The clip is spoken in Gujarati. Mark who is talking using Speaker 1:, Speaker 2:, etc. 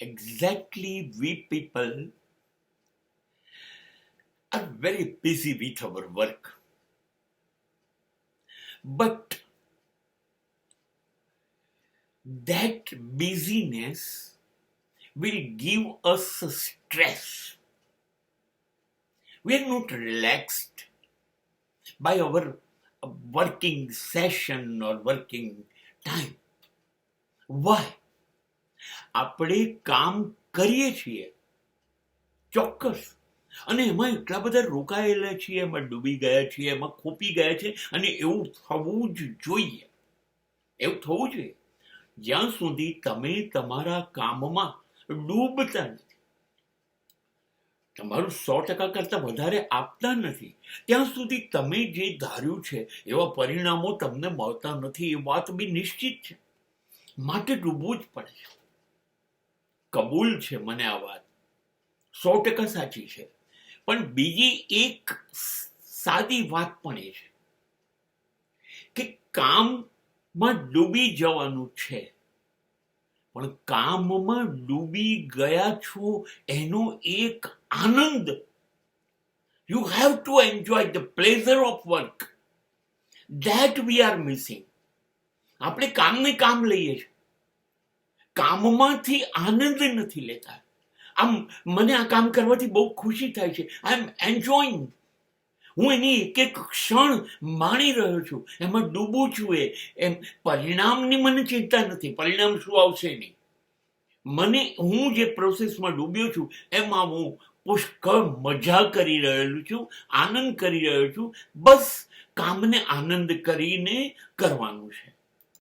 Speaker 1: Exactly, we people are very busy with our work. But that busyness will give us a stress. We are not relaxed by our working session or working time. Why? આપણે કામ કરીએ છીએ ચોક્કસ, અને એમાં એટલા બધા રોકાયેલા છીએ, એમાં ડૂબી ગયા છીએ, એમાં ખોપી ગયા છે, અને એવું થવું જ જોઈએ. એવું થવું જોઈએ જ્યાં સુધી તમે તમારા કામમાં ડૂબતા નથી, તમારું 100% કરતા વધારે આપતા નથી, ત્યાં સુધી તમે જે ધાર્યું છે એવા પરિણામો તમને મળતા નથી. એ વાત બી નિશ્ચિત છે, માટે ડૂબવું જ પડે છે. કબૂલ છે મને આ વાત, 100% સાચી છે. પણ બીજી એક સાદી વાત પણ એ છે કે કામમાં ડૂબી જવાનું છે, પણ કામમાં ડૂબી ગયા છો એનો એક આનંદ, you have to enjoy the pleasure of work, that we are missing. આપણે કામને કામ લઈએ છીએ, કામમાંથી આનંદ નથી લેતા. આમ મને આ કામ કરવાથી બહુ ખુશી થાય છે, આઈ એમ એન્જોયિંગ. હું એની એક એક ક્ષણ માણી રહ્યો છું, એમાં ડૂબું છું. એમ પરિણામની મને ચિંતા નથી, પરિણામ શું આવશે નહીં. હું જે પ્રોસેસમાં ડૂબ્યો છું એમાં હું પુષ્કળ મજા કરી રહ્યો છું, આનંદ કરી રહ્યો છું. બસ કામને આનંદ કરીને કરવાનું છે.